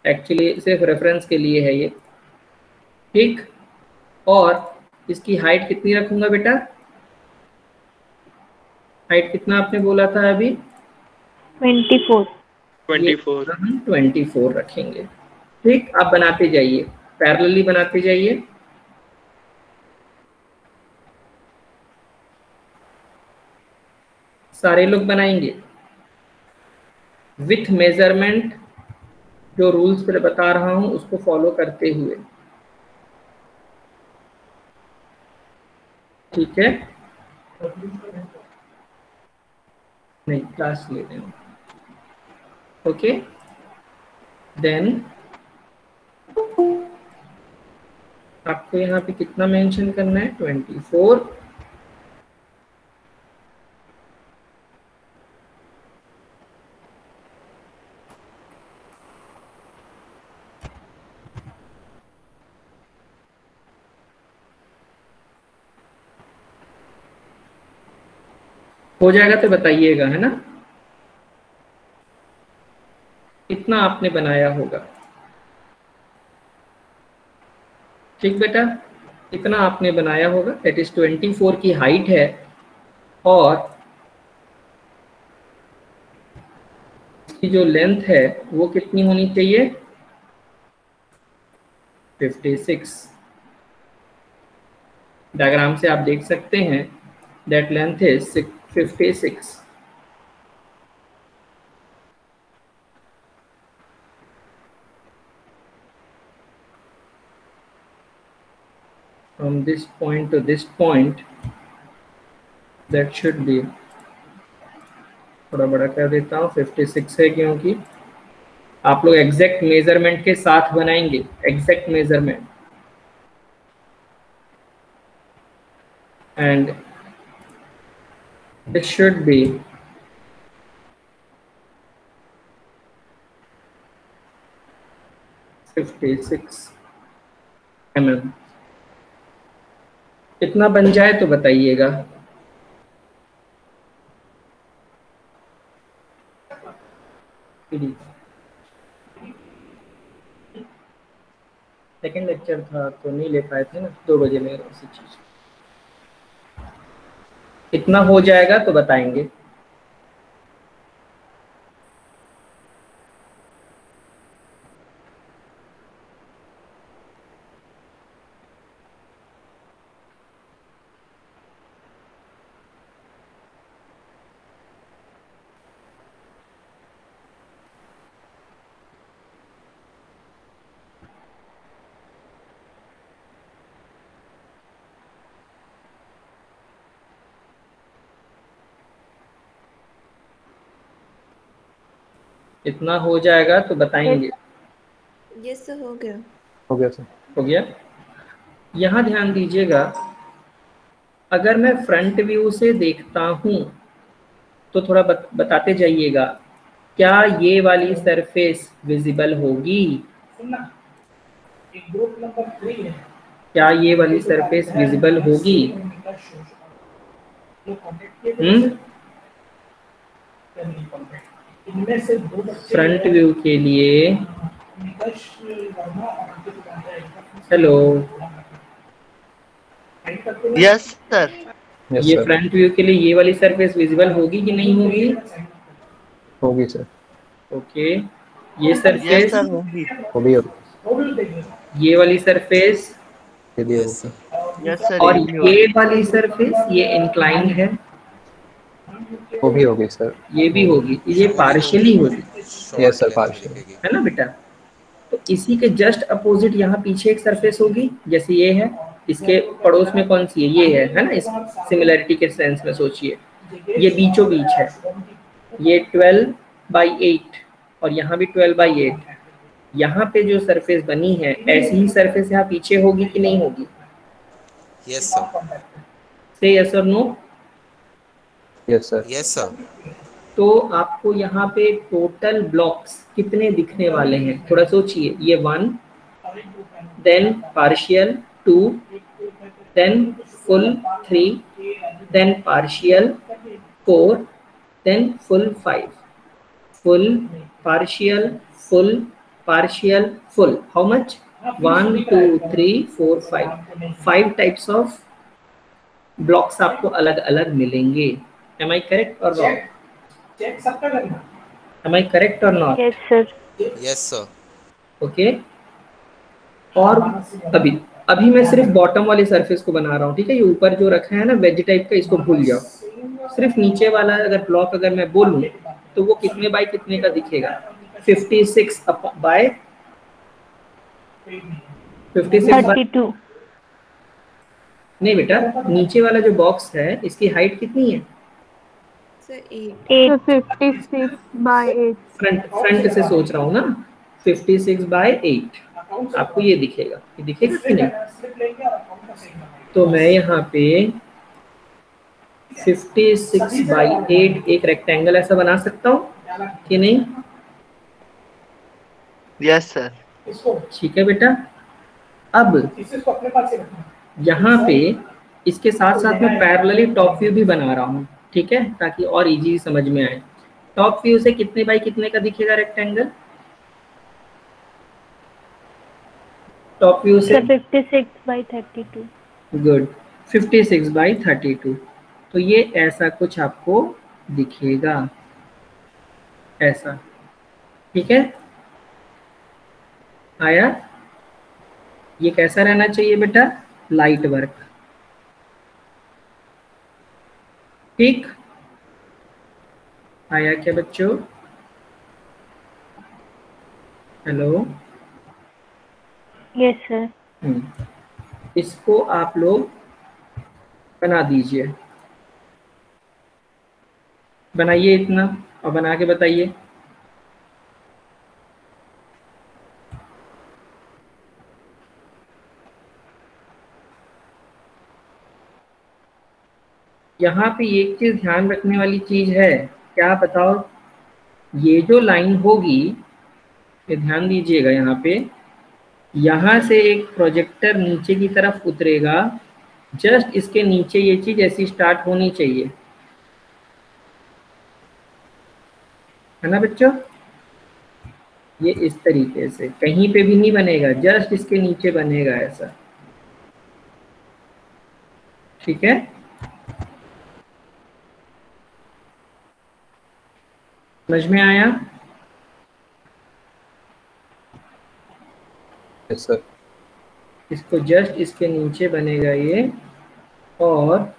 Actually सिर्फ reference के लिए है ये, ठीक। और इसकी हाइट कितनी रखूंगा बेटा? हाइट कितना आपने बोला था अभी? 24। 24 रखेंगे, ठीक। आप बनाते जाइए, पैरेलली बनाते जाइए। सारे लोग बनाएंगे विथ मेजरमेंट, जो रूल्स पर बता रहा हूं उसको फॉलो करते हुए, ठीक है? नहीं, क्लास ले लें, ओके। देन आपको यहाँ पे कितना मेंशन करना है? 24। हो जाएगा तो बताइएगा, है ना? कितना आपने बनाया होगा, ठीक बेटा? इतना आपने बनाया होगा, दैट इज 24 की हाइट है। और इसकी जो लेंथ है वो कितनी होनी चाहिए? 56। डायग्राम से आप देख सकते हैं that length is 56। From this point to this point, that should be, थोड़ा बड़ा कर देता हूँ, 56 है, क्योंकि आप लोग एग्जैक्ट मेजरमेंट के साथ बनाएंगे, exact measurement. And it should be 56 mm। इतना बन जाए तो बताइएगा। सेकेंड लेक्चर था तो नहीं ले पाए थे ना, 2 बजे ले रहा उसी चीज। इतना हो जाएगा तो बताएंगे। इतना हो जाएगा तो बताएंगे। यस सर, हो गया। हो गया सर। हो गया। यहाँ ध्यान दीजिएगा, अगर मैं फ्रंट व्यू से देखता हूँ तो थोड़ा बताते जाइएगा, क्या ये वाली सरफेस विजिबल होगी? क्या ये वाली सरफेस विजिबल होगी? फ्रंट व्यू के लिए, हेलो, यस सर। ये फ्रंट व्यू के लिए ये वाली सरफेस विजिबल होगी कि नहीं होगी? होगी सर। ओके, ये सरफेस होगी। ये वाली सरफेस, यस सर। और ये वाली सरफेस, ये इंक्लाइंड है, वो भी होगी सर। ये भी होगी, ये पार्शियली होगी। यस सर, पार्शियल है ना बेटा? तो इसी के जस्ट अपोजिट यहाँ पीछे एक सरफेस होगी, जैसे ये है, इसके पड़ोस में कौन सी है? ये है ना? इस सिमिलरिटी के सेंस में सोचिए, ये बीचों बीच है, ये 12/8 और यहाँ भी 12/8। यहाँ पे जो सरफेस बनी है, ऐसी ही सरफेस यहाँ पीछे होगी कि नहीं होगी? Yes sir. से यस और no? Yes sir. Yes sir. तो आपको यहाँ पे टोटल ब्लॉक्स कितने दिखने वाले हैं? थोड़ा सोचिए, ये 1, then partial 2, then full 3, then partial 4, then full 5, full, partial, full, partial, full. How much? 1 2 3 4 5 5 types of blocks आपको अलग अलग मिलेंगे. Am I correct or wrong? Am I correct or not? Yes, sir. Yes, sir. Okay. और अभी मैं सिर्फ bottom वाले surface को बना रहा हूँ, ठीक है. ये ऊपर जो रखा है ना वेज टाइप का, इसको भूल जाओ. सिर्फ नीचे वाला अगर ब्लॉक अगर मैं बोलूँ तो वो कितने बाय कितने का दिखेगा? 56 बाय 56 बाय 32. नहीं बेटा, नीचे वाला जो बॉक्स है इसकी हाइट कितनी है? सर 8. 8. 56 by 8. फ्रंट से सोच रहा हूँ ना. 56 बाय 8 आपको ये दिखेगा. ये दिखेगा कि नहीं? तो मैं यहाँ पे 56 बाई 8 एक रेक्टेंगल ऐसा बना सकता हूँ कि नहीं? Yes sir. ठीक है बेटा. अब यहाँ पे इसके साथ साथ मैं पैरेलली टॉप व्यू भी बना रहा हूँ, ठीक है, ताकि और इजी समझ में आए. टॉप व्यू से कितने बाई कितने का दिखेगा रेक्टेंगल? टॉप व्यू से 56 by 32. गुड. 56 बाई 32. तो ये ऐसा कुछ आपको दिखेगा, ऐसा. ठीक है, आया? ये कैसा रहना चाहिए बेटा? Light work. ठीक, आया क्या बच्चों? हेलो. Yes, sir. इसको आप लोग बना दीजिए. बनाइए इतना और बना के बताइए. यहाँ पे एक चीज ध्यान रखने वाली चीज है. क्या बताओ? ये जो लाइन होगी, ये ध्यान दीजिएगा, यहाँ पे यहाँ से एक प्रोजेक्टर नीचे की तरफ उतरेगा. जस्ट इसके नीचे ये चीज ऐसी स्टार्ट होनी चाहिए, है ना बच्चों? ये इस तरीके से कहीं पे भी नहीं बनेगा, जस्ट इसके नीचे बनेगा ऐसा. ठीक है, समझ में आया? Yes sir. इसको जस्ट इसके नीचे बनेगा ये, और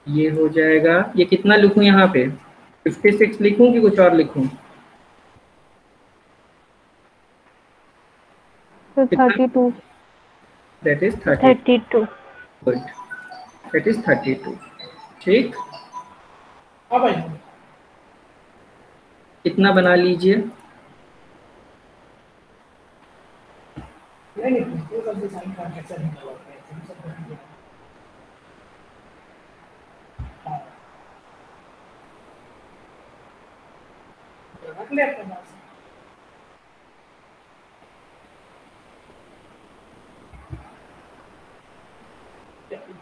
ये हो जाएगा. ये कितना लिखूं यहाँ पे? 56 लिखूं कि कुछ और लिखूं? So 32. That is 32. Good. That is 32. ठीक, इतना बना लीजिए.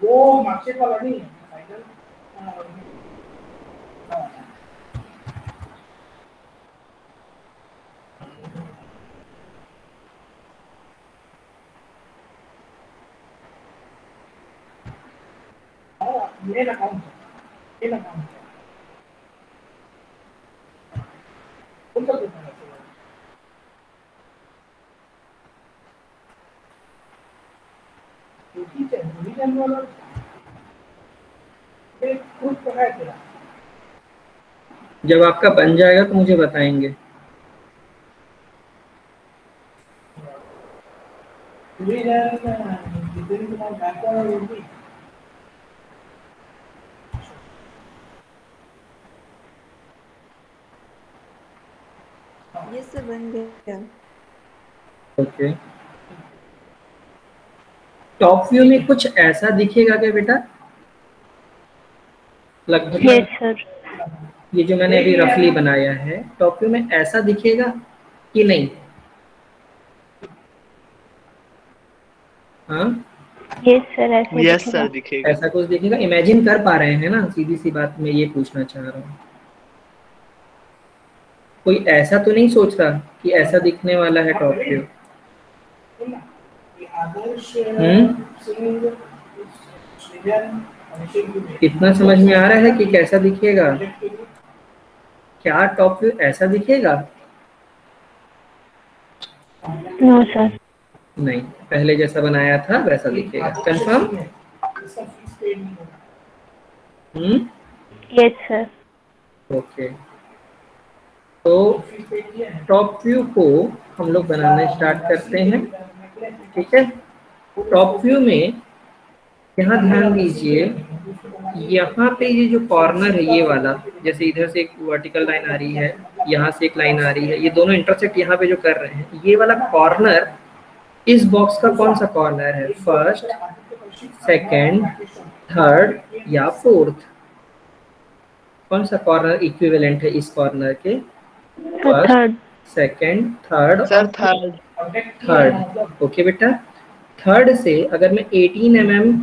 वो मार्कशीट वाला नहीं है फाइनल. मेन अकाउंट कौन सा देखना है? ठीक है, रिवीजन वाला एक ग्रुप है तेरा. जब आपका बन जाएगा तो मुझे बताएंगे. रिवीजन जितने तुम्हारा बैकग्राउंड होगी. ये सब बन गया. ओके. टॉप व्यू में कुछ ऐसा दिखेगा क्या बेटा? लगभग. Yes, sir. ये जो मैंने अभी रफली बनाया है, टॉप व्यू में ऐसा दिखेगा कि नहीं? हाँ, Yes, sir. ऐसे यस दिखेगा. सर दिखेगा. ऐसा कुछ दिखेगा. इमेजिन कर पा रहे हैं ना? सीधी सी बात मैं ये पूछना चाह रहा हूँ. कोई ऐसा तो नहीं सोच रहा कि ऐसा दिखने वाला है टॉप व्यू? ये आदर्श हम्म, सृजन हमेशा की इतना समझ में आ रहा है कि कैसा दिखेगा? क्या टॉप व्यू ऐसा दिखेगा? No sir. नहीं, पहले जैसा बनाया था वैसा दिखेगा। कंफर्म? इसका फीस पेड नहीं होगा। Yes sir. ओके, तो टॉप व्यू को हम लोग बनाना स्टार्ट करते हैं। ठीक है, टॉप व्यू में यहाँ ध्यान दीजिए, यहाँ पे ये जो कॉर्नर है ये वाला, जैसे इधर से एक वर्टिकल लाइन आ रही है, यहाँ से एक लाइन आ रही है, ये दोनों इंटरसेक्ट यहाँ पे जो कर रहे हैं, ये वाला कॉर्नर इस बॉक्स का कौन सा कॉर्नर है? फर्स्ट, सेकंड, थर्ड या फोर्थ? कौन सा कॉर्नर इक्विवेलेंट है इस कॉर्नर के? First, third. Second, third sir और थर्ड। थर्ड। ओके बेटा, थर्ड से अगर मैं 18 mm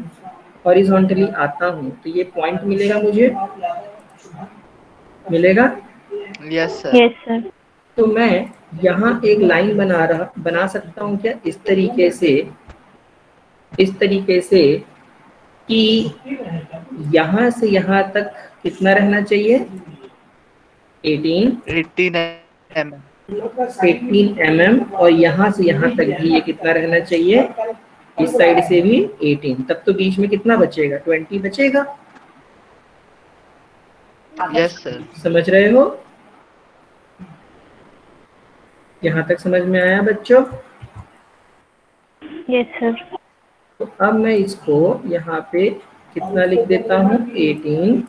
हॉरिजॉन्टली आता हूँ तो ये पॉइंट मिलेगा मुझे, मिलेगा? Yes sir. Yes sir. तो मैं यहाँ एक लाइन बना सकता हूँ क्या? इस तरीके से कि यहाँ से यहाँ तक कितना रहना चाहिए? 18 mm। 18 mm, और यहाँ से यहाँ तक भी ये कितना रहना चाहिए? इस साइड से भी 18। तब तो बीच में कितना बचेगा? 20 बचेगा। Yes sir. समझ रहे हो? यहाँ तक समझ में आया बच्चों? Yes sir. तो अब मैं इसको यहाँ पे कितना लिख देता हूँ? 18।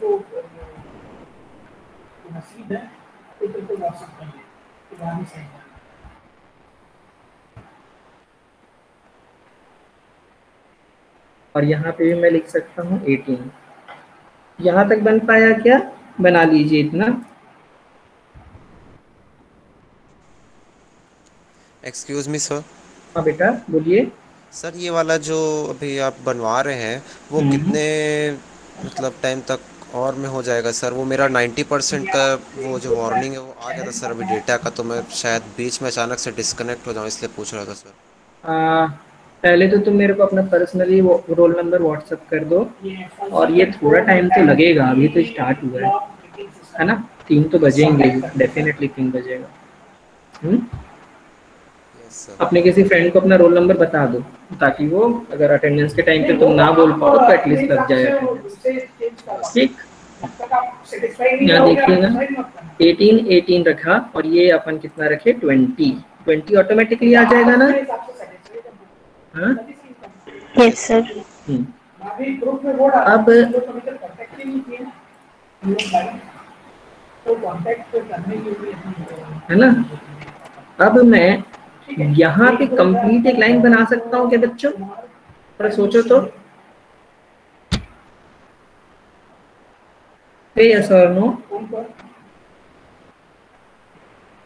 नसीब है तो तेरे को व्हाट्सएप कर दे पुरानी साइड। और यहाँ पे भी मैं लिख सकता हूँ 18। यहाँ तक बन पाया क्या? बना लीजिए इतना। Excuse me sir. हाँ बेटा बोलिए। सर ये वाला जो अभी आप बनवा रहे हैं वो कितने मतलब टाइम तक और में हो जाएगा सर? वो मेरा 90% का वो जो वार्निंग है वो आ गया था सर अभी डेटा का, तो मैं शायद बीच में अचानक से डिस्कनेक्ट हो जाऊँ इसलिए पूछ रहा था सर। पहले तो तुम मेरे को अपना पर्सनली वो रोल नंबर व्हाट्सअप कर दो, और ये थोड़ा टाइम तो लगेगा, अभी तो स्टार्ट हुआ है ना? 3 तो बजेंगे, डेफिनेटली 3 बजेगा। Yes sir. अपने किसी फ्रेंड को अपना रोल नंबर बता दो, ताकि वो अगर अटेंडेंस के टाइम पे तुम ना बोल पाओ तो एटलीस्ट लग जाए अटेंडेंस। ठीक, यहाँ देखिएगा 18 रखा, और ये अपन कितना रखे? 20 ऑटोमेटिकली आ जाएगा ना? हाँ? Yes sir. अब है ना, अब मैं यहाँ पे कंप्लीट एक लाइन बना सकता हूँ क्या बच्चों? थोड़ा सोचो तो। यस और नो?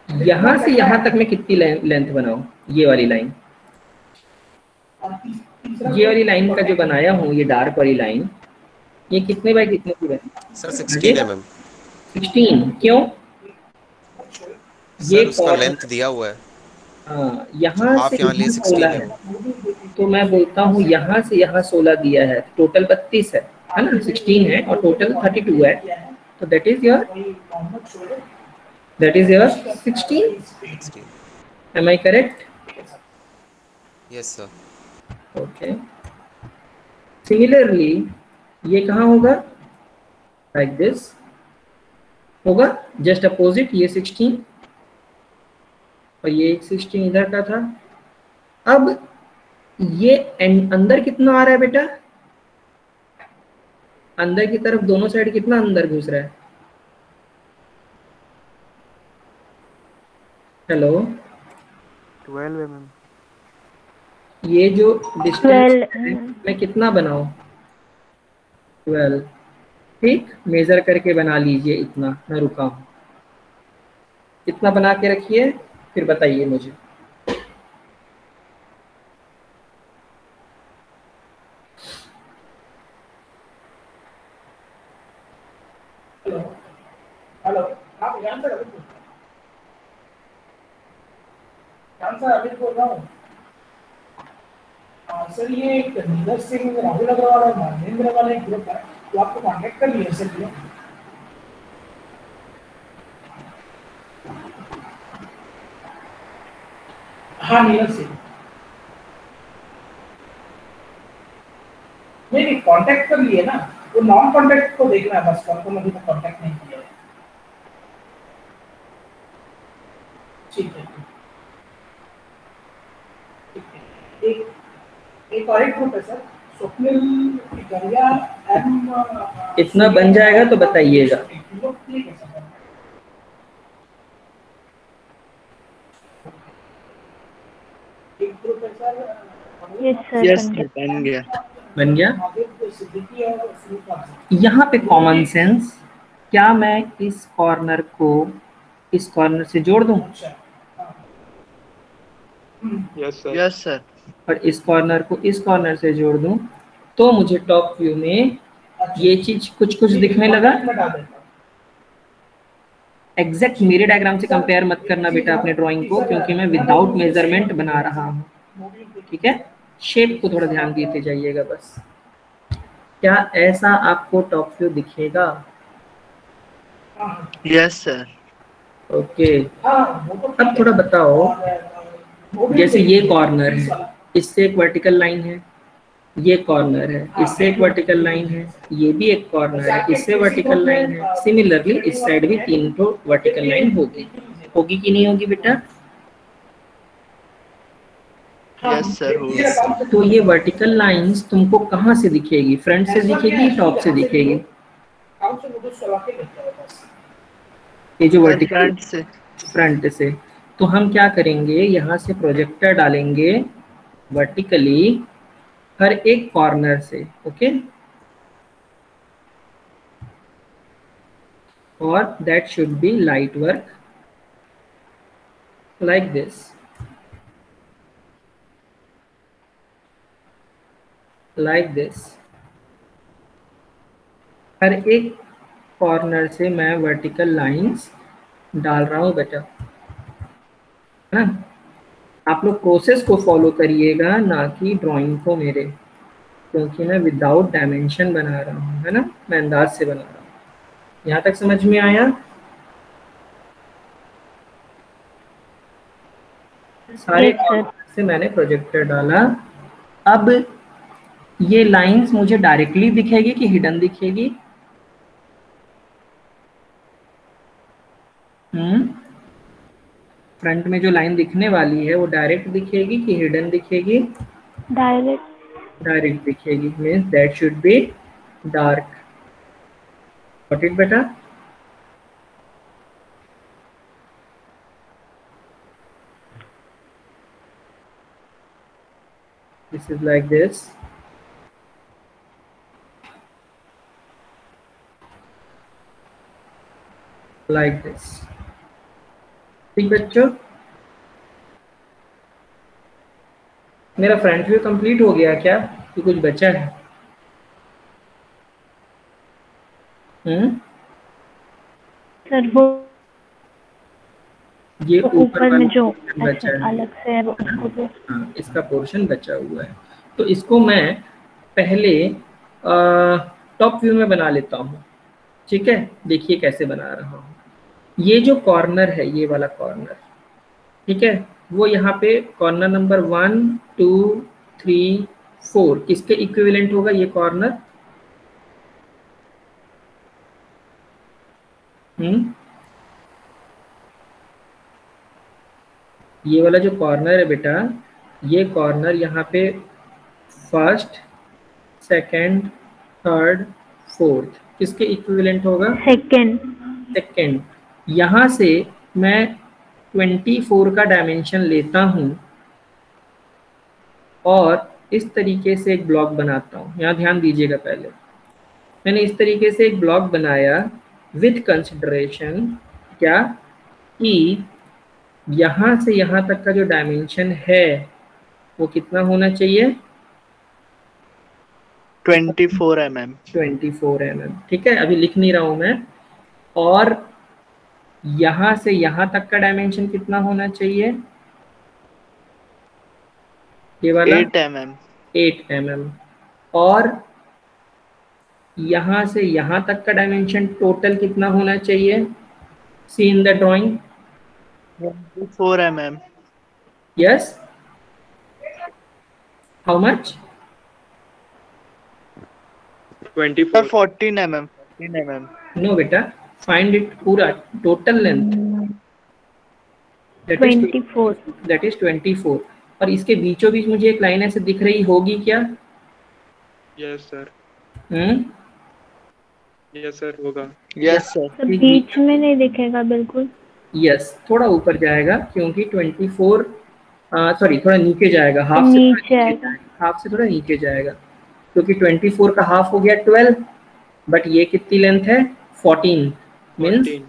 यहाँ से यहाँ तक मैं कितनी लेंथ बनाऊं? ये वाली लाइन, ये वाली लाइन का जो बनाया हूँ, ये डार्क वाली लाइन, ये कितने बाय कितने की बनी? Sir 16 mm। 16। क्यों? ये सर उसका लेंथ दिया हुआ है। हाँ, जो यहाँ हाफ से यहाँ लिए 16 16 है है, वो। तो मैं बोलता हूँ यहाँ से यहाँ 16 दिया है, टोटल 32 है ना? 16 है और टोटल 32 है, तो that is your 16। 16। Am I correct? Yes sir. Okay, similarly ये कहाँ होगा? लाइक दिस होगा, जस्ट अपोजिट। ये 16 और ये एक 16 इधर का था। अब ये अंदर कितना आ रहा है बेटा? अंदर की तरफ दोनों साइड कितना अंदर घुस रहा है? Hello, 12 mm। ये जो डिस्टेंस 12 है मैं कितना बनाऊं? 12। ठीक, मेजर करके बना लीजिए इतना, मैं रुका हूं। इतना बना के रखिए, फिर बताइए मुझे। हेलो, आप ध्यान से रखो। सर अमित बोल रहा हूँ। सर ये एक नीरज सिंह, राहुल अग्रवाल और महेंद्र वाला एक ग्रुप है, तो आपको कांटेक्ट कर लिया सर ये? हाँ नीरज सिंह, नहीं कांटेक्ट कर लिए ना, वो नॉन कांटेक्ट को देखना है बस, कौन अभी तक कांटेक्ट नहीं किया है। ठीक है, एक और एक ग्रुप है सर, स्वप्निल टिकरिया एम। इतना बन जाएगा तो बताइएगा। एक ग्रुप है सर। यस सर, बन गया। बन गया। यहाँ पे कॉमन सेंस, क्या मैं इस कॉर्नर को इस कॉर्नर से जोड़ दूं? Yes sir. और इस कॉर्नर को इस कॉर्नर से जोड़ दूं तो मुझे टॉप व्यू में ये चीज कुछ कुछ दिखने लगा। एग्जैक्ट मेरे डायग्राम से कंपेयर मत करना बेटा अपने ड्राइंग को, क्योंकि मैं विदाउट मेजरमेंट बना रहा हूँ। ठीक है, शेप को थोड़ा ध्यान देते जाइएगा बस। क्या ऐसा आपको टॉप व्यू दिखेगा? Yes sir. ओके, अब थोड़ा बताओ, जैसे ये कॉर्नर है, इससे एक वर्टिकल लाइन है, ये कॉर्नर है, इससे एक वर्टिकल लाइन है, ये भी एक कॉर्नर है, इससे वर्टिकल लाइन है। सिमिलरली इस साइड भी 3 तो वर्टिकल लाइन होगी कि नहीं होगी बेटा? Yes sir. तो ये वर्टिकल लाइंस तुमको कहाँ से दिखेगी? फ्रंट से दिखेगी, टॉप से दिखेगी? ये जो वर्टिकल फ्रंट से। तो हम क्या करेंगे, यहाँ से प्रोजेक्टर डालेंगे वर्टिकली हर एक कॉर्नर से। ओके, और that should be light work like this, like this. हर एक कॉर्नर से मैं वर्टिकल लाइंस डाल रहा हूँ बेटा, है ना? आप लोग प्रोसेस को फॉलो करिएगा, ना कि ड्राइंग को मेरे, क्योंकि मैं विदाउट डायमेंशन बना रहा हूँ, है ना? मैं अंदाज से बना रहा हूँ। यहाँ तक समझ में आया? सारे कॉर्नर से मैंने प्रोजेक्टर डाला। अब ये लाइंस मुझे डायरेक्टली दिखेगी कि हिडन दिखेगी? फ्रंट में जो लाइन दिखने वाली है वो डायरेक्ट दिखेगी कि हिडन दिखेगी? डायरेक्ट दिखेगी। Means that should be dark. Got it बेटा? This is like this. Like this. ठीक बच्चों, मेरा फ्रंट व्यू कंप्लीट हो गया क्या कि कुछ बचा है? सर वो ये ऊपर में जो बचा है, अलग से है उसको तो हाँ, इसका पोर्शन बचा हुआ है। तो इसको मैं पहले टॉप व्यू में बना लेता हूँ। ठीक है, देखिए कैसे बना रहा हूँ। ये जो कॉर्नर है, ये वाला कॉर्नर, ठीक है, वो यहाँ पे कॉर्नर नंबर 1 2 3 4 किसके इक्विवेलेंट होगा ये कॉर्नर? ये वाला जो कॉर्नर है बेटा, ये कॉर्नर यहाँ पे फर्स्ट, सेकंड, थर्ड, फोर्थ किसके इक्विवेलेंट होगा? सेकंड। यहाँ से मैं 24 का डायमेंशन लेता हूँ और इस तरीके से एक ब्लॉक बनाता हूँ। यहाँ ध्यान दीजिएगा, पहले मैंने इस तरीके से एक ब्लॉक बनाया विथ कंसिडरेशन क्या कि यहाँ से यहाँ तक का जो डायमेंशन है वो कितना होना चाहिए? 24 mm। 24 mm। ठीक है, अभी लिख नहीं रहा हूँ मैं। और यहाँ से यहाँ तक का डायमेंशन कितना होना चाहिए? ये वाला 8 mm. 8 mm। और यहाँ से यहाँ तक का डायमेंशन टोटल कितना होना चाहिए? See in the drawing. 24 mm. Yes, how much? 24. 14 mm. 14 mm. No बेटा, फाइंड इट पूरा टोटल लेंथ, दैट इज 24। 24। और इसके बीचों बीच मुझे एक लाइन ऐसे दिख रही होगी क्या? Yes sir. Hmm, yes sir होगा। Yes sir. तो बीच में नहीं दिखेगा बिल्कुल। यस, थोड़ा ऊपर जाएगा क्योंकि 24, सॉरी थोड़ा नीचे जाएगा, हाफ से थोड़ा नीचे नीचे आएगा। जाएगा, हाफ से थोड़ा नीचे जाएगा, क्योंकि 24 का हाफ हो गया 12, बट ये कितनी लेंथ है? 14। Means 14.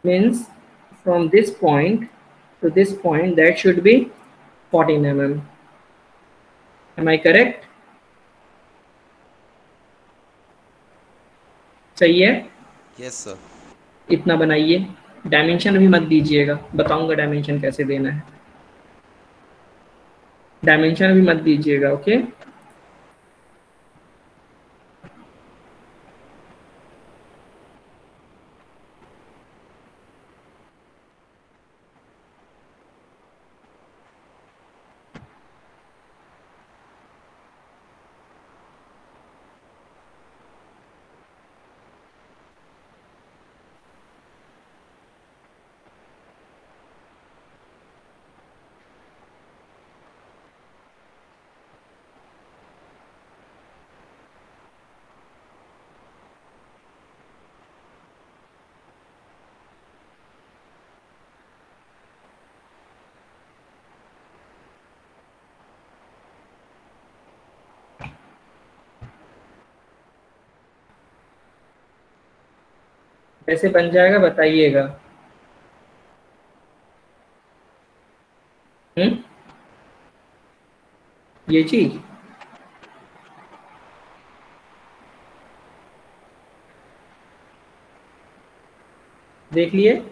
means from this point to this point that should be 14 mm. Am I correct? सही है? Yes sir. इतना बनाइए, डायमेंशन अभी मत दीजिएगा, बताऊंगा डायमेंशन कैसे देना है। डायमेंशन अभी मत दीजिएगा, ओके? कैसे बन जाएगा बताइएगा। ये चीज देख लिए?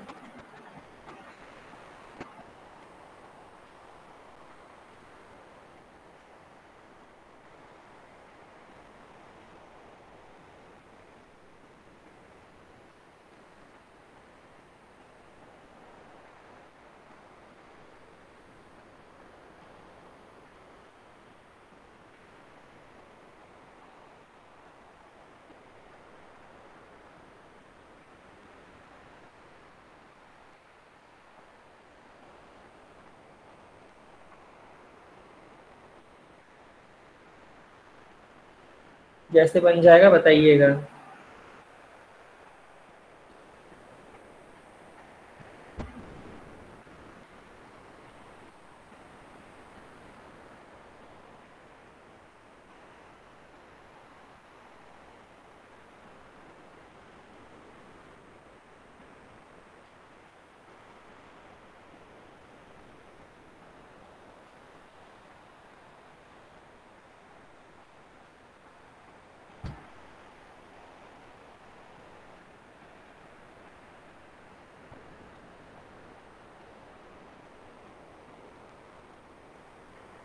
जैसे बन जाएगा बताइएगा।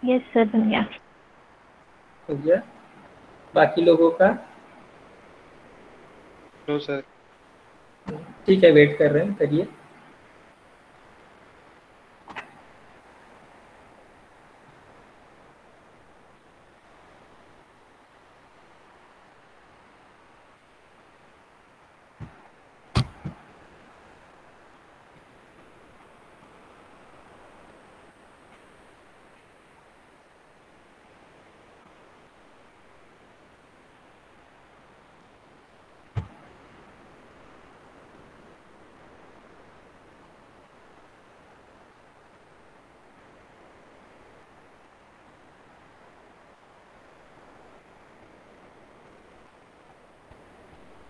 यस सर, बन गया। हो गया? बाकी लोगों का? No sir. ठीक है, वेट कर रहे हैं, करिए।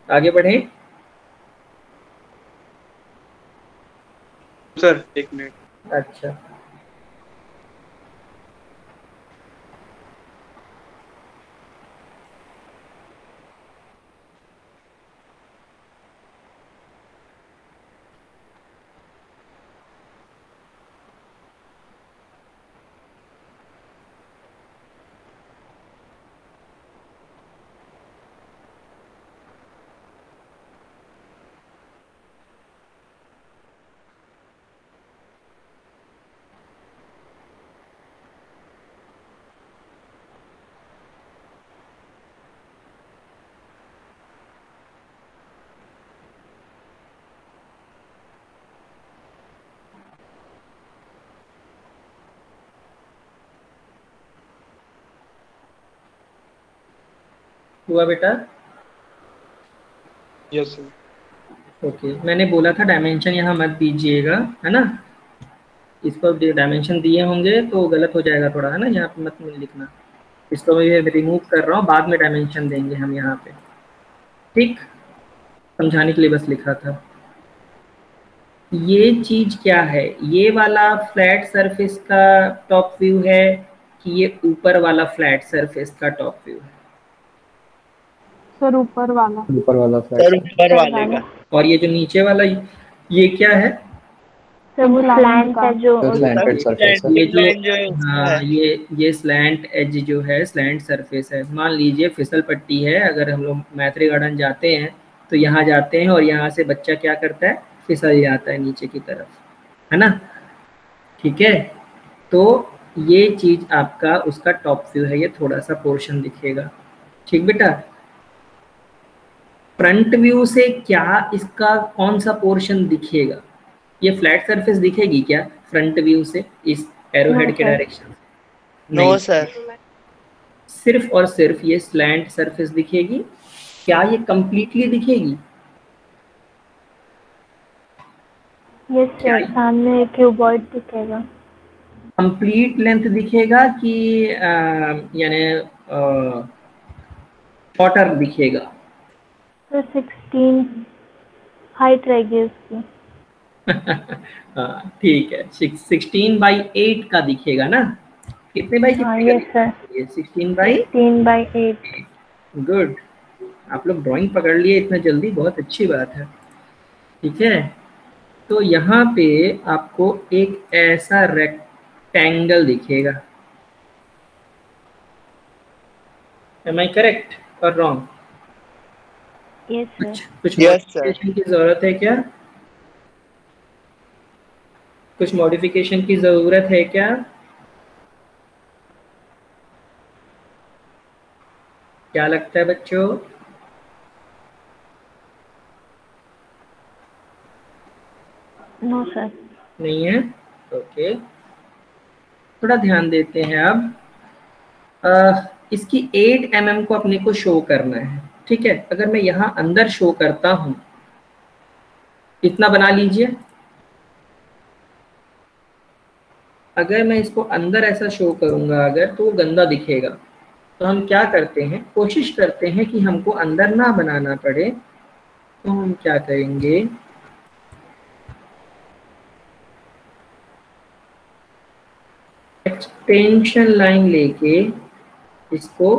आगे बढ़ें? Sir 1 minute. अच्छा, हुआ बेटा? Yes sir. ओके, मैंने बोला था डायमेंशन यहाँ मत दीजिएगा, है ना? इस पर डायमेंशन दिए होंगे तो गलत हो जाएगा थोड़ा, है ना? यहाँ पे मत लिखना। इसको मैं रिमूव कर रहा हूँ, बाद में डायमेंशन देंगे हम यहाँ पे, ठीक? समझाने के लिए बस लिखा था। ये चीज क्या है? ये वाला फ्लैट सरफेस का टॉप व्यू है कि ये ऊपर वाला फ्लैट सरफेस का टॉप व्यू है? सर ऊपर वाला। ऊपर वाला सर फ्लैट। ऊपर वाले का। और ये जो नीचे वाला ये क्या है? सर वो स्लैंट है जो स्लैंटेड सरफेस है। ये जो जो हाँ, ये स्लैंट एज जो है, स्लैंट सरफेस है। मान लीजिए फिसल पट्टी है, अगर हम लोग मैत्री गार्डन जाते हैं तो यहाँ जाते हैं और यहाँ से बच्चा क्या करता है? फिसल जाता है नीचे की तरफ, है ना? ठीक है, तो ये चीज आपका उसका टॉप व्यू है, ये थोड़ा सा पोर्शन दिखेगा, ठीक बेटा? फ्रंट व्यू से क्या इसका कौन सा पोर्शन दिखेगा? ये फ्लैट सरफेस दिखेगी क्या फ्रंट व्यू से इस एरोहेड के डायरेक्शन? No sir. सिर्फ और सिर्फ ये स्लैंट सरफेस दिखेगी। क्या ये कंप्लीटली दिखेगी? यस सर, सामने क्यूबॉइड दिखेगा। कंप्लीट लेंथ दिखेगा कि यानी शॉर्टर दिखेगा? तो 16 हाइट रहेगी उसकी। हाँ ठीक है, 16/8 का दिखेगा ना? कितने बाई हाँ कितने यस सर, ये 16/8। 16/8। गुड, आप लोग ड्राइंग पकड़ लिए इतना जल्दी, बहुत अच्छी बात है। ठीक है, तो यहाँ पे आपको एक ऐसा रेक्टेंगल दिखेगा। एम आई करेक्ट और रॉन्ग? Yes sir. कुछ Yes, sir. मॉडिफिकेशन की जरूरत है क्या? कुछ मॉडिफिकेशन की जरूरत है क्या? क्या लगता है बच्चों? No sir. नहीं है? ओके, थोड़ा ध्यान देते हैं अब। इसकी 8 mm को अपने को शो करना है, ठीक है? अगर मैं यहाँ अंदर शो करता हूँ, इतना बना लीजिए। अगर मैं इसको अंदर ऐसा शो करूँगा अगर, तो वो गंदा दिखेगा। तो हम क्या करते हैं, कोशिश करते हैं कि हमको अंदर ना बनाना पड़े, तो हम क्या करेंगे, एक्सटेंशन लाइन लेके इसको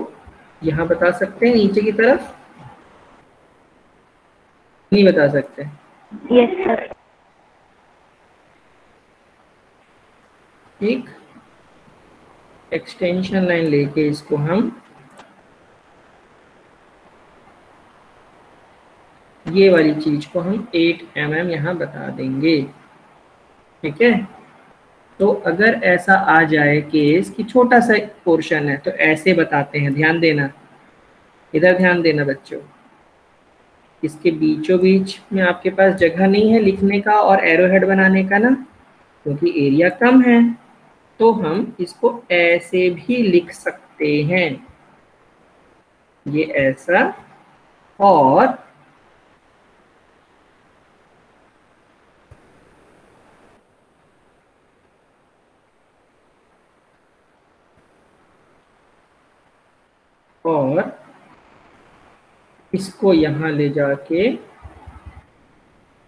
यहाँ बता सकते हैं नीचे की तरफ? नहीं बता सकते? Yes sir. ठीक, एक्सटेंशन लाइन लेके इसको हम ये वाली चीज को हम 8 mm यहाँ बता देंगे, ठीक है? तो अगर ऐसा आ जाए केस कि छोटा सा पोर्शन है तो ऐसे बताते हैं। ध्यान देना, इधर ध्यान देना बच्चों। इसके बीचों बीच में आपके पास जगह नहीं है लिखने का और एरोहेड बनाने का ना, क्योंकि एरिया कम है, तो हम इसको ऐसे भी लिख सकते हैं, ये ऐसा। और इसको यहाँ ले जाके,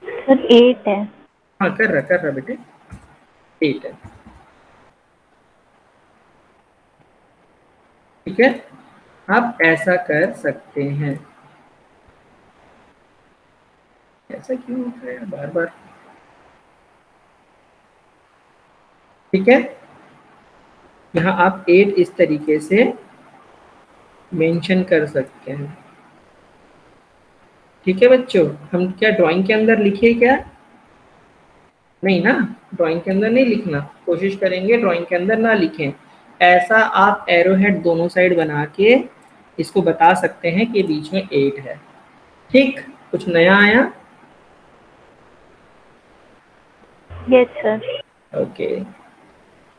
सर 8 है। हाँ कर रहा बेटे, 8 है, ठीक है? आप ऐसा कर सकते हैं। ऐसा क्यों होता है बार बार? ठीक है, यहाँ आप 8 इस तरीके से मेंशन कर सकते हैं, ठीक है बच्चों? हम क्या ड्राइंग के अंदर लिखे क्या? नहीं ना, ड्राइंग के अंदर नहीं लिखना, कोशिश करेंगे ड्राइंग के अंदर ना लिखें। ऐसा आप एरोहेड दोनों साइड बना के इसको बता सकते हैं कि बीच में 8 है, ठीक? कुछ नया आया? Yes sir. ओके,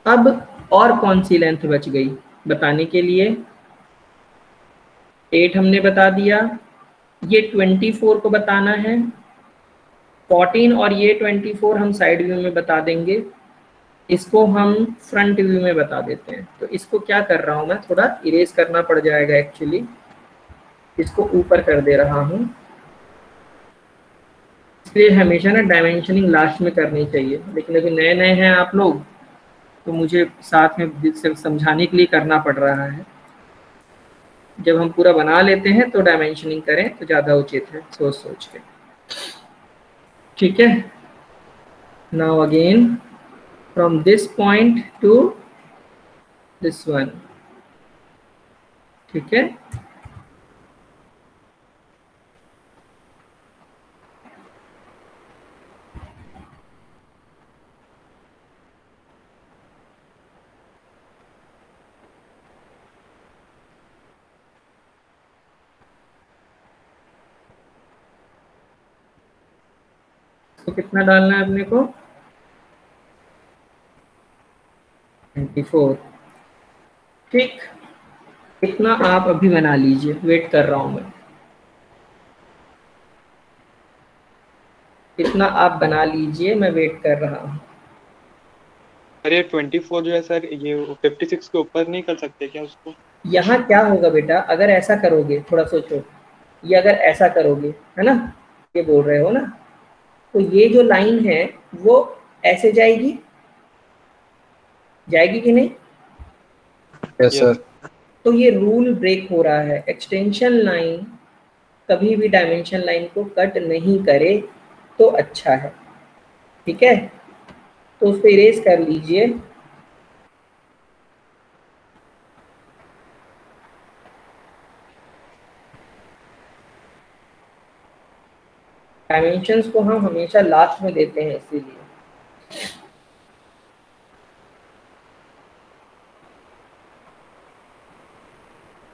अब और कौन सी लेंथ बच गई बताने के लिए? 8 हमने बता दिया, ये 24 को बताना है, 14 और ये 24 हम साइड व्यू में बता देंगे, इसको हम फ्रंट व्यू में बता देते हैं। तो इसको क्या कर रहा हूँ मैं, थोड़ा इरेज करना पड़ जाएगा एक्चुअली, इसको ऊपर कर दे रहा हूँ, इसलिए हमेशा ना डायमेंशनिंग लास्ट में करनी चाहिए, लेकिन अभी नए नए हैं आप लोग तो मुझे साथ में सिर्फ समझाने के लिए करना पड़ रहा है। जब हम पूरा बना लेते हैं तो डायमेंशनिंग करें तो ज़्यादा उचित है, सोच सोच के। ठीक है, now again from this point to this one. ठीक है, तो कितना डालना है अपने को, 24। ठीक, इतना आप अभी बना लीजिए, वेट कर रहा हूं मैं, इतना आप बना लीजिए, मैं वेट कर रहा हूँ। अरे 24 जो है सर, ये 56 के ऊपर नहीं कर सकते क्या उसको? यहाँ क्या होगा बेटा, अगर ऐसा करोगे, थोड़ा सोचो, ये अगर ऐसा करोगे, है ना, ये बोल रहे हो ना, तो ये जो लाइन है वो ऐसे जाएगी, जाएगी कि नहीं? Yes sir. तो ये रूल ब्रेक हो रहा है, एक्सटेंशन लाइन कभी भी डायमेंशन लाइन को कट नहीं करे तो अच्छा है। ठीक है, तो उसको इरेज कर लीजिए। डायमेंशंस को हम हमेशा लास्ट में देते हैं इसीलिए।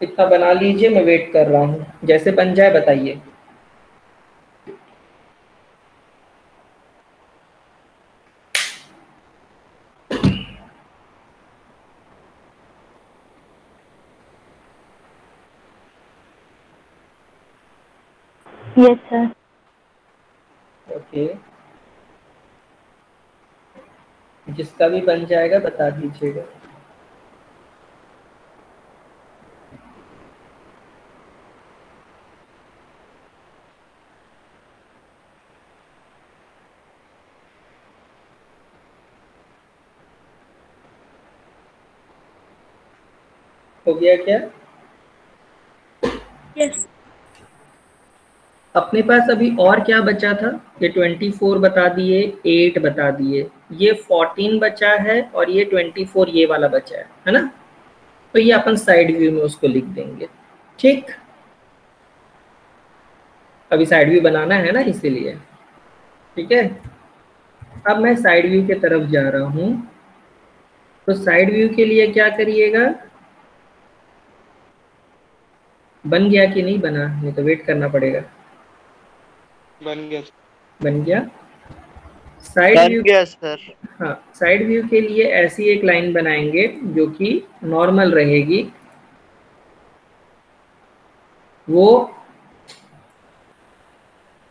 इतना बना लीजिए, मैं वेट कर रहा हूँ, जैसे बन जाए बताइए। Yes sir. ओके, जिसका भी बन जाएगा बता दीजिएगा। हो गया क्या? यस। अपने पास अभी और क्या बचा था? ये 24 बता दिए, 8 बता दिए, ये 14 बचा है और ये 24 ये वाला बचा है ना? तो ये अपन साइड व्यू में उसको लिख देंगे। ठीक, अभी साइड व्यू बनाना है ना, इसीलिए। ठीक है, अब मैं साइड व्यू की तरफ जा रहा हूँ। तो साइड व्यू के लिए क्या करिएगा, बन गया कि नहीं बना, नहीं तो वेट करना पड़ेगा। बन गया। बन गया, साइड व्यू। गया सर। हाँ, साइड व्यू के लिए ऐसी एक लाइन बनाएंगे जो कि नॉर्मल रहेगी, वो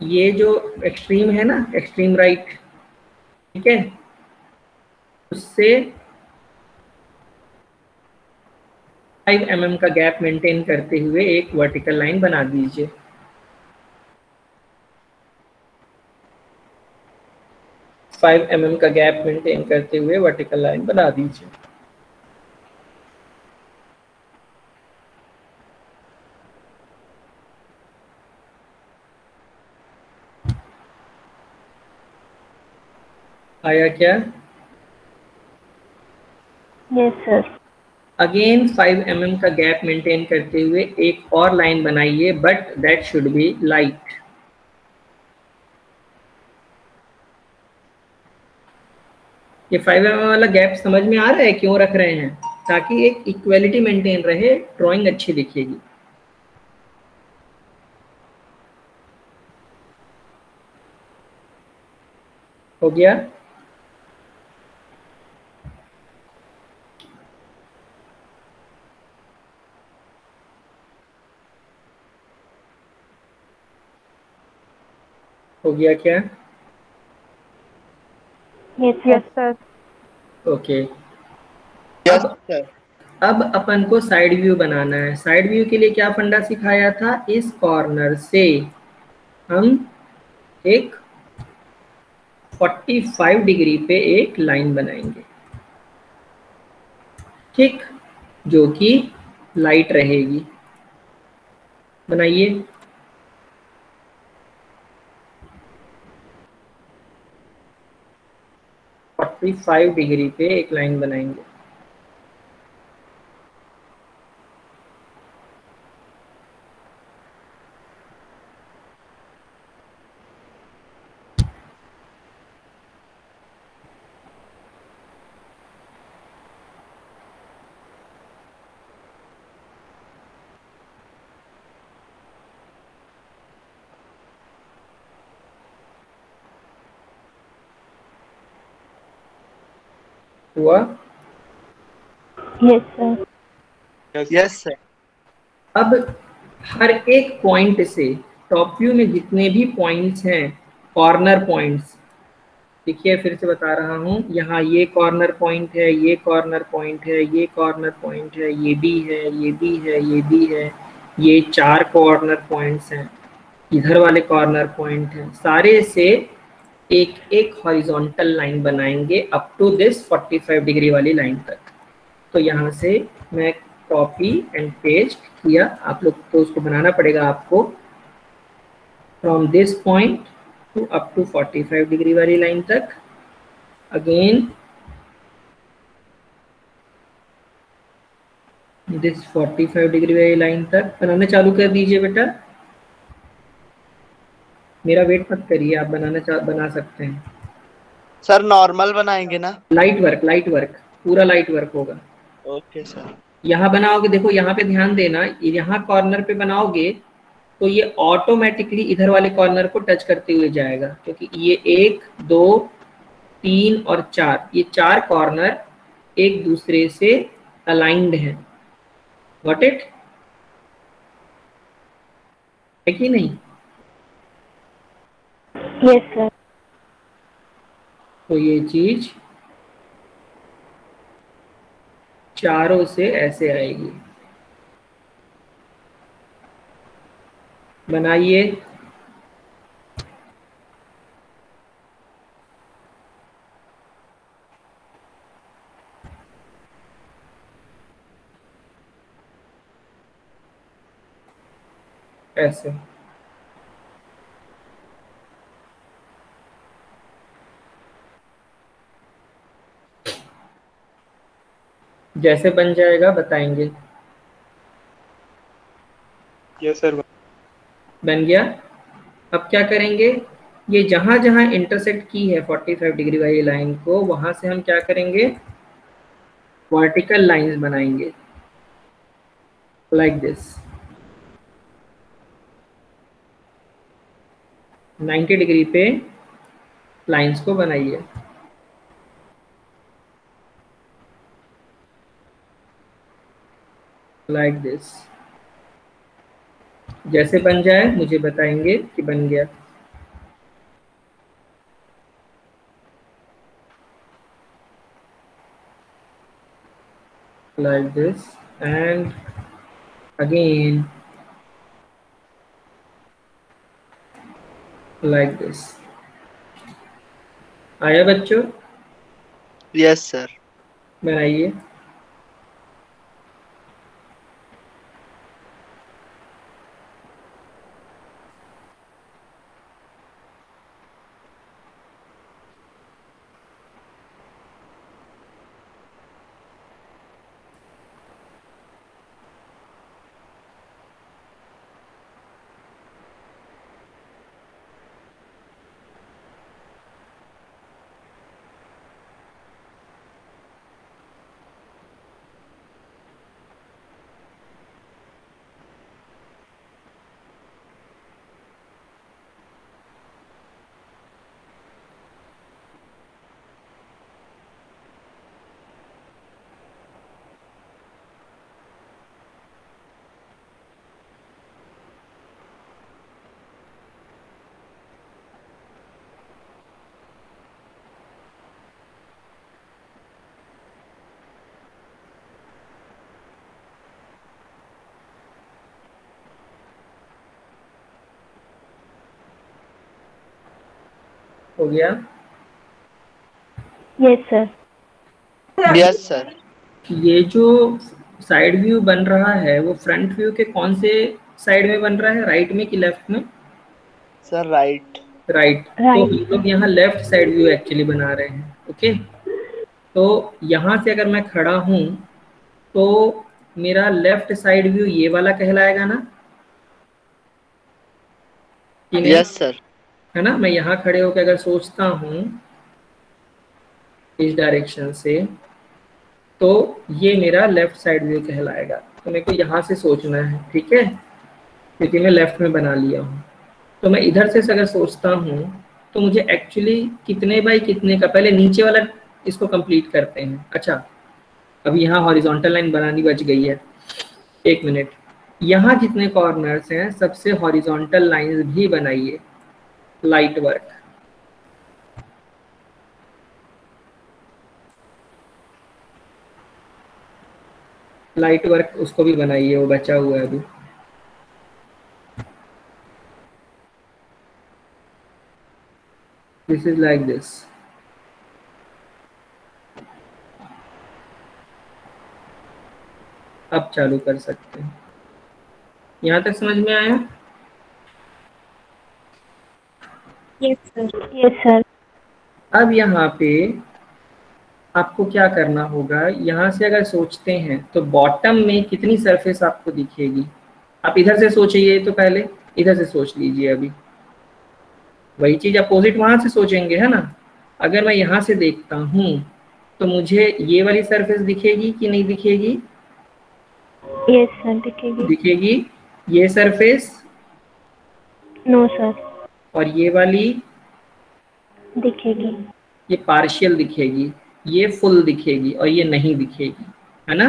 ये जो एक्सट्रीम है ना, एक्सट्रीम राइट, ठीक है, उससे 5 mm का गैप मेंटेन करते हुए एक वर्टिकल लाइन बना दीजिए। फाइव mm का गैप मेंटेन करते हुए वर्टिकल लाइन बना दीजिए। आया क्या? Yes sir. अगेन 5 mm का गैप मेंटेन करते हुए एक और लाइन बनाइए, but that should be light. ये 5 mm वाला गैप समझ में आ रहा है क्यों रख रहे हैं? ताकि एक इक्वलिटी मेंटेन रहे, ड्राइंग अच्छी दिखेगी। हो गया? हो गया क्या? Yes, yes sir. Sir. Okay. Yes अब सर। अब अपन को साइड व्यू बनाना है। साइड व्यू के लिए क्या फंडा सिखाया था? इस कॉर्नर से हम एक 45 डिग्री पे एक लाइन बनाएंगे, ठीक, जो कि लाइट रहेगी। बनाइए। फोर्टी 45 डिग्री पे एक लाइन बनाएंगे। हुआ? Yes, sir. Yes sir. अब हर एक पॉइंट से, टॉप व्यू में जितने भी पॉइंट्स हैं, कॉर्नर पॉइंट्स, देखिए फिर से बता रहा हूँ, यहाँ ये कॉर्नर पॉइंट है, ये कॉर्नर पॉइंट है, ये कॉर्नर पॉइंट है, ये भी है, ये भी है, ये भी है, ये 4 कॉर्नर पॉइंट्स हैं, इधर वाले कॉर्नर पॉइंट हैं, सारे से एक एक हॉरिजॉन्टल लाइन बनाएंगे अप टू दिस 45 डिग्री वाली लाइन तक। तो यहाँ से मैं कॉपी एंड पेस्ट किया, आप लोग तो उसको बनाना पड़ेगा आपको, from this point to up to 45 degree वाली लाइन तक। अगेन दिस 45 डिग्री वाली लाइन तक बनाना चालू कर दीजिए बेटा। मेरा वेट मत करिए, आप बना सकते हैं। सर नॉर्मल बनाएंगे ना? लाइट वर्क, पूरा लाइट वर्क होगा। Okay sir. यहाँ बनाओगे, देखो यहाँ पे ध्यान देना, यहाँ कॉर्नर पे बनाओगे तो ये ऑटोमेटिकली इधर वाले कॉर्नर को टच करते हुए जाएगा, क्योंकि ये 1 2 3 और 4, ये 4 कॉर्नर एक दूसरे से अलाइंड हैं। Got it? है कि नहीं? Yes, sir. तो ये चीज चारों से ऐसे आएगी। बनाइए। ऐसे जैसे बन जाएगा बताएंगे। Yes sir. बन गया। अब क्या करेंगे, ये जहां जहां इंटरसेक्ट की है 45 डिग्री वाली लाइन को, वहां से हम क्या करेंगे, वर्टिकल लाइंस बनाएंगे, लाइक दिस। 90 डिग्री पे लाइंस को बनाइए, लाइक दिस। जैसे बन जाए मुझे बताएंगे कि बन गया। like this and again like this। आया बच्चों? Yes sir. बनाइए। हो गया? Yes sir. Yes sir. ये जो साइड व्यू बन रहा है वो फ्रंट व्यू के कौन से साइड में बन रहा है, राइट में कि लेफ्ट में? Sir right. राइट। तो राइट। हम लोग यहाँ लेफ्ट साइड व्यू एक्चुअली बना रहे हैं। ओके, तो यहाँ से अगर मैं खड़ा हूँ तो मेरा लेफ्ट साइड व्यू ये वाला कहलाएगा ना, कि नहीं? Yes sir. है ना? मैं यहाँ खड़े होकर अगर सोचता हूँ इस डायरेक्शन से, तो ये मेरा लेफ्ट साइड व्यू कहलाएगा। तो मेरे को यहाँ से सोचना है, ठीक है, क्योंकि मैं लेफ्ट में बना लिया हूँ। तो मैं इधर से अगर सोचता हूँ तो मुझे एक्चुअली कितने बाई कितने का, पहले नीचे वाला इसको कंप्लीट करते हैं। अच्छा, अभी यहाँ हॉरिजॉन्टल लाइन बनानी बच गई है, एक मिनट। यहाँ जितने कॉर्नर्स हैं सबसे हॉरिजॉन्टल लाइंस भी बनाइए, लाइट वर्क। लाइट वर्क उसको भी बनाइए, वो बचा हुआ है अभी। This is like this. अब चालू कर सकते हैं। यहाँ तक समझ में आया? Yes sir. Yes sir. अब यहाँ पे आपको क्या करना होगा, यहाँ से अगर सोचते हैं तो बॉटम में कितनी सरफेस आपको दिखेगी? आप इधर से सोचिए, तो पहले इधर से सोच लीजिए। अभी वही चीज अपोजिट वहां से सोचेंगे, है ना? अगर मैं यहाँ से देखता हूँ तो मुझे ये वाली सरफेस दिखेगी कि नहीं दिखेगी? यस सर, दिखेगी। दिखेगी। ये सरफेस? No sir. और ये वाली? दिखेगी। ये पार्शियल दिखेगी, ये फुल दिखेगी, और ये नहीं दिखेगी, है ना?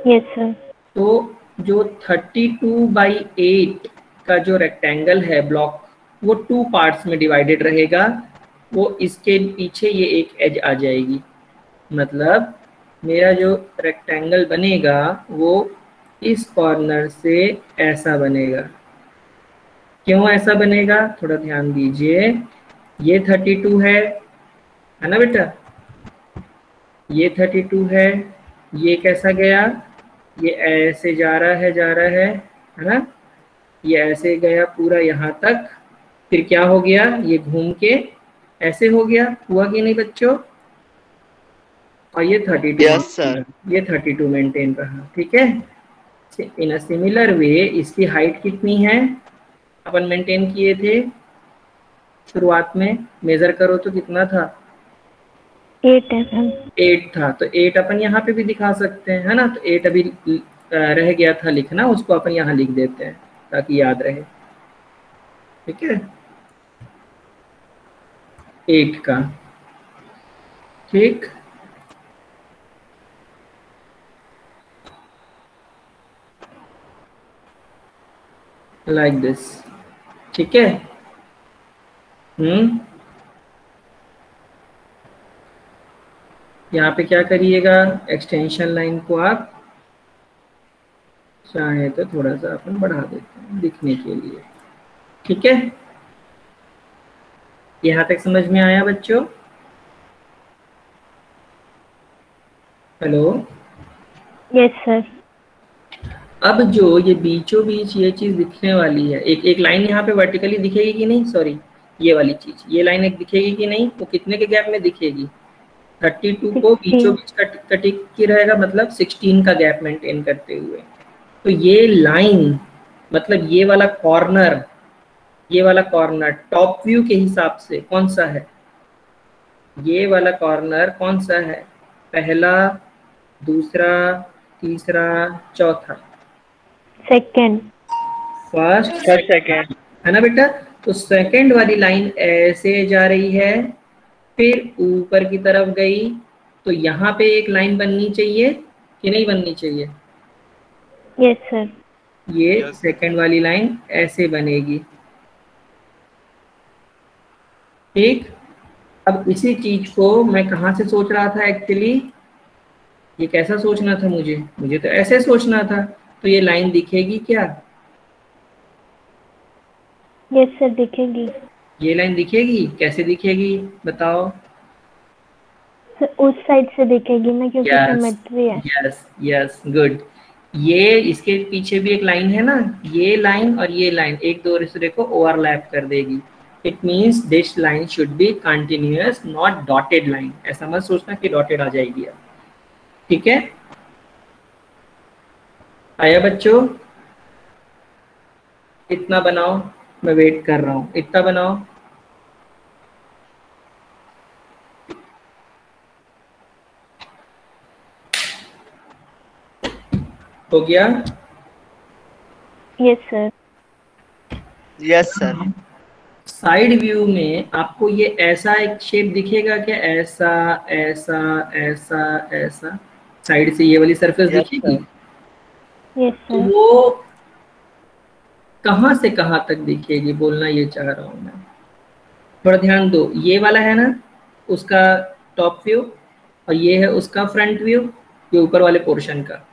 Yes sir. तो जो 32/8 का जो रेक्टेंगल है ब्लॉक, वो 2 पार्ट्स में डिवाइडेड रहेगा। वो इसके पीछे ये एक एज आ जाएगी, मतलब मेरा जो रेक्टेंगल बनेगा वो इस कॉर्नर से ऐसा बनेगा। क्यों ऐसा बनेगा? थोड़ा ध्यान दीजिए। ये 32 है ना बेटा? ये 32 है। ये कैसा गया? ये ऐसे जा रहा है ना? ये ऐसे गया पूरा यहाँ तक, फिर क्या हो गया? ये घूम के ऐसे हो गया। हुआ कि नहीं बच्चों? और ये 32। Yes sir. ये 32 मेंटेन रहा, ठीक है। इन अ सिमिलर वे इसकी हाइट कितनी है अपन मेंटेन किए थे शुरुआत में? मेजर करो तो कितना था? 8 है। 8 था। तो 8 अपन यहाँ पे भी दिखा सकते हैं, है ना? तो 8 अभी रह गया था लिखना, उसको अपन यहाँ लिख देते हैं ताकि याद रहे, ठीक है? 8 का, ठीक। लाइक दिस, ठीक है। यहाँ पे क्या करिएगा? एक्सटेंशन लाइन को आप चाहे तो थोड़ा सा अपन बढ़ा देते हैं दिखने के लिए, ठीक है। यहाँ तक समझ में आया बच्चों? हेलो? Yes sir. अब जो ये बीचों बीच ये चीज दिखने वाली है, एक लाइन यहाँ पे वर्टिकली दिखेगी कि नहीं? सॉरी, ये वाली चीज, ये लाइन एक दिखेगी कि नहीं? वो कितने के गैप में दिखेगी? 32 को बीचों बीच कटिंग की रहेगा, मतलब 16 का गैप मेंटेन करते हुए। तो ये लाइन, मतलब ये वाला कॉर्नर, ये वाला कॉर्नर टॉप व्यू के हिसाब से कौन सा है? ये वाला कॉर्नर कौन सा है? पहला, दूसरा, तीसरा, चौथा? सेकंड। फर्स्ट, सेकंड, है ना बेटा? तो सेकंड वाली लाइन ऐसे जा रही है, फिर ऊपर की तरफ गई, तो यहाँ पे एक लाइन बननी चाहिए कि नहीं बननी चाहिए? Yes sir. ये सेकंड वाली लाइन ऐसे बनेगी, ठीक। अब इसी चीज को मैं कहाँ से सोच रहा था एक्चुअली? ये कैसा सोचना था मुझे तो ऐसे सोचना था। तो ये लाइन दिखेगी क्या? यस सर, दिखेगी। ये लाइन दिखेगी, कैसे दिखेगी बताओ? सर उस साइड से दिखेगी ना, क्योंकि यस सिमेट्री है। Yes yes, good. ये इसके पीछे भी एक लाइन है ना, ये लाइन और ये लाइन एक दूसरे को ओवरलैप कर देगी। It means this line should be continuous, not dotted line. ऐसा मत सोचना कि डॉटेड आ जाएगी अब, ठीक है? आया बच्चों? इतना बनाओ, मैं वेट कर रहा हूँ, इतना बनाओ। हो गया? Yes sir. Yes sir. Side view में आपको ये ऐसा एक शेप दिखेगा क्या? ऐसा ऐसा ऐसा ऐसा, साइड से ये वाली सरफेस यस दिखेगी? सर। यस तो सर। वो कहाँ से कहाँ तक दिखेगी, बोलना ये चाह रहा हूँ मैं। थोड़ा ध्यान दो, ये वाला है ना उसका टॉप व्यू, और ये है उसका फ्रंट व्यू, ये ऊपर वाले पोर्शन का,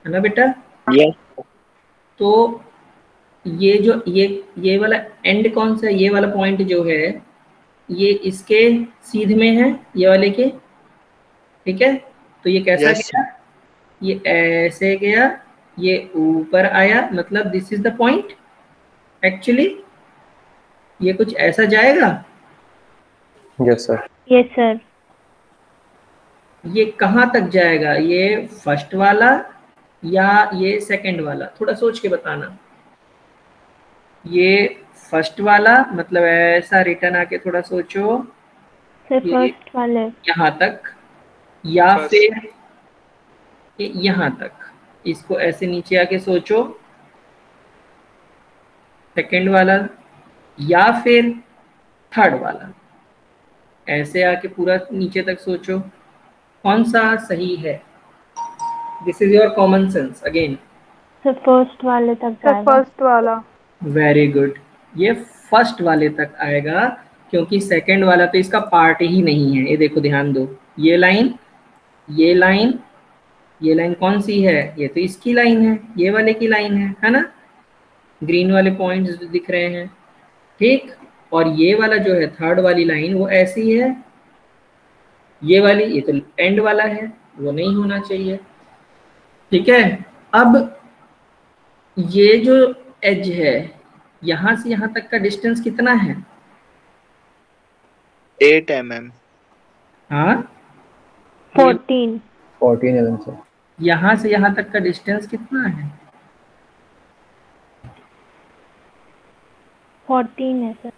है ना बेटा? यस। तो ये जो ये वाला एंड कौन सा है? ये वाला पॉइंट जो है ये इसके सीध में है, ये वाले के, ठीक है? तो ये कैसा यस गया? ये ऐसे गया, ये ऊपर आया, मतलब this is the point. Actually ये कुछ ऐसा जाएगा। Yes sir. Yes sir. ये कहाँ तक जाएगा? ये फर्स्ट वाला या ये सेकंड वाला? थोड़ा सोच के बताना। ये फर्स्ट वाला, मतलब ऐसा रिटर्न आके थोड़ा सोचो, सर ये फर्स्ट वाले। यहाँ तक, या First. फिर ये यहाँ तक, इसको ऐसे नीचे आके सोचो, सेकंड वाला, या फिर थर्ड वाला, ऐसे आके पूरा नीचे तक सोचो, कौन सा सही है? This is your common sense again. Sir first वाले तक सर जाएगा। फर्स्ट वाला। वेरी गुड, ये फर्स्ट वाले तक आएगा, क्योंकि सेकंड वाला तो इसका पार्ट ही नहीं है। ये देखो, ध्यान दो, ये लाइन, ये लाइन, ये लाइन कौन सी है? ये तो इसकी लाइन है, ये वाले की लाइन है ना? ग्रीन वाले पॉइंट्स जो दिख रहे हैं, ठीक? और ये वाला जो है थर्ड वाली लाइन, वो ऐसी है, ये वाली, ये तो एंड वाला है, वो नहीं होना चाहिए, ठीक है? अब ये जो एज है, यहाँ से यहाँ तक का डिस्टेंस कितना है? 8 mm। हाँ, 14। 14 mm सर। यहाँ से यहाँ तक का डिस्टेंस कितना है? 14 है सर।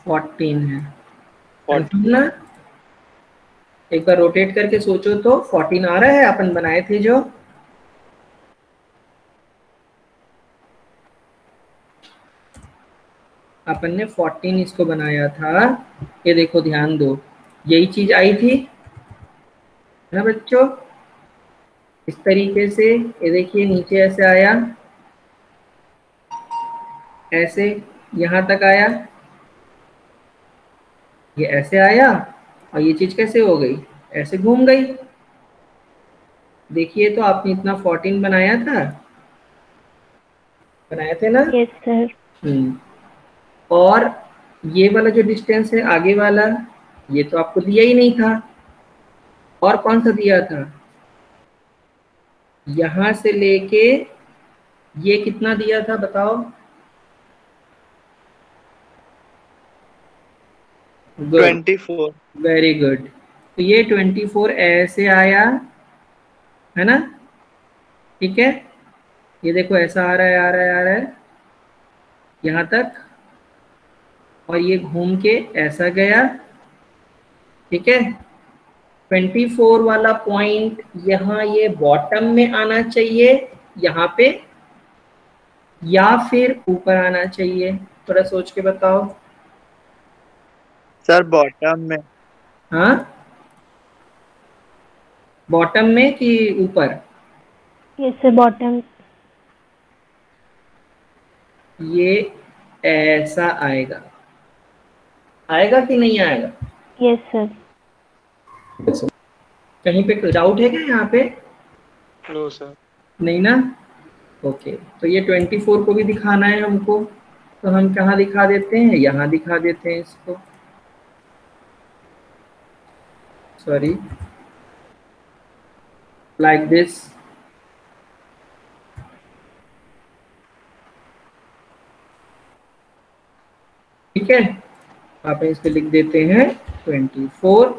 14 है। कंफर्म ना? एक बार रोटेट करके सोचो तो 14 आ रहा है, अपन बनाए थे जो। अपन ने 14 इसको बनाया था। ये देखो, ध्यान दो, यही चीज आई थी ना बच्चों? इस तरीके से ये देखिए, नीचे ऐसे आया, ऐसे यहाँ तक आया, ये ऐसे आया, और ये चीज कैसे हो गई? ऐसे घूम गई। देखिए तो, आपने इतना 14 बनाया था, बनाए थे ना? Yes sir. और ये वाला जो डिस्टेंस है आगे वाला, ये तो आपको दिया ही नहीं था। और कौन सा दिया था? यहां से लेके ये कितना दिया था बताओ? गुड, 24। Very good. तो ये 24 ऐसे आया, है ना? ठीक है, ये देखो ऐसा आ रहा है, आ रहा है, आ रहा है यहाँ तक, और ये घूम के ऐसा गया, ठीक है? 24 वाला पॉइंट यहाँ ये बॉटम में आना चाहिए, यहाँ पे, या फिर ऊपर आना चाहिए? थोड़ा सोच के बताओ। सर बॉटम में। हाँ, बॉटम में कि ऊपर? Yes sir bottom. ये ऐसा आएगा, आएगा कि नहीं आएगा? Yes sir. Yes sir. कहीं पे डाउट है क्या यहाँ पे? No sir. नहीं ना? ओके, तो ये 24 को भी दिखाना है हमको, तो हम कहाँ दिखा देते हैं, यहाँ दिखा देते हैं इसको, सॉरी, लाइक दिस। ठीक है, आप इस पे लिख देते हैं 24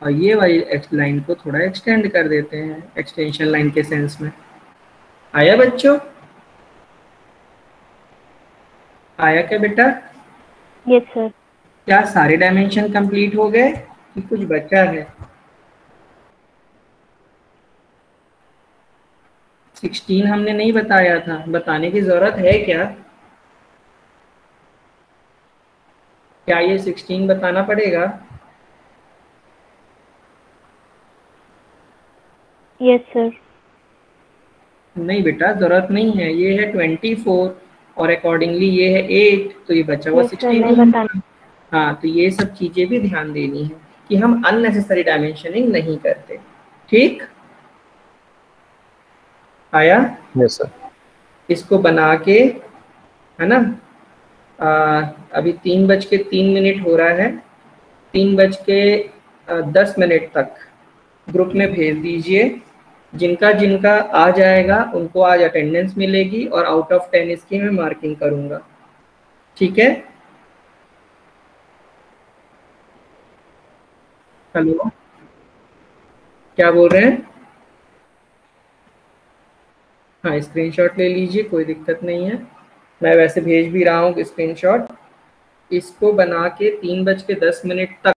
और ये वाली लाइन को थोड़ा एक्सटेंड कर देते हैं एक्सटेंशन लाइन के सेंस में। आया बच्चों, आया क्या बेटा? Yes sir. क्या सारे डायमेंशन कंप्लीट हो गए कि कुछ बचा है? 16 हमने नहीं बताया था, बताने की जरूरत है क्या? क्या ये 16 बताना पड़ेगा? Yes sir. नहीं बेटा, जरूरत नहीं है, ये है 24 और अकॉर्डिंगली ये है 8, तो ये बचा हुआ 16। हाँ, तो ये सब चीजें भी ध्यान देनी है कि हम अननेसेसरी डायमेंशनिंग नहीं करते। ठीक, आया? Yes sir. इसको बना के, है ना, अभी 3:03 हो रहा है, 3:10 तक ग्रुप में भेज दीजिए। जिनका जिनका आ जाएगा उनको आज अटेंडेंस मिलेगी और आउट ऑफ 10 इसकी मैं मार्किंग करूंगा। ठीक है? हेलो, क्या बोल रहे हैं? हाँ, स्क्रीनशॉट ले लीजिए, कोई दिक्कत नहीं है, मैं वैसे भेज भी रहा हूँ स्क्रीनशॉट। इसको बना के 3:10 तक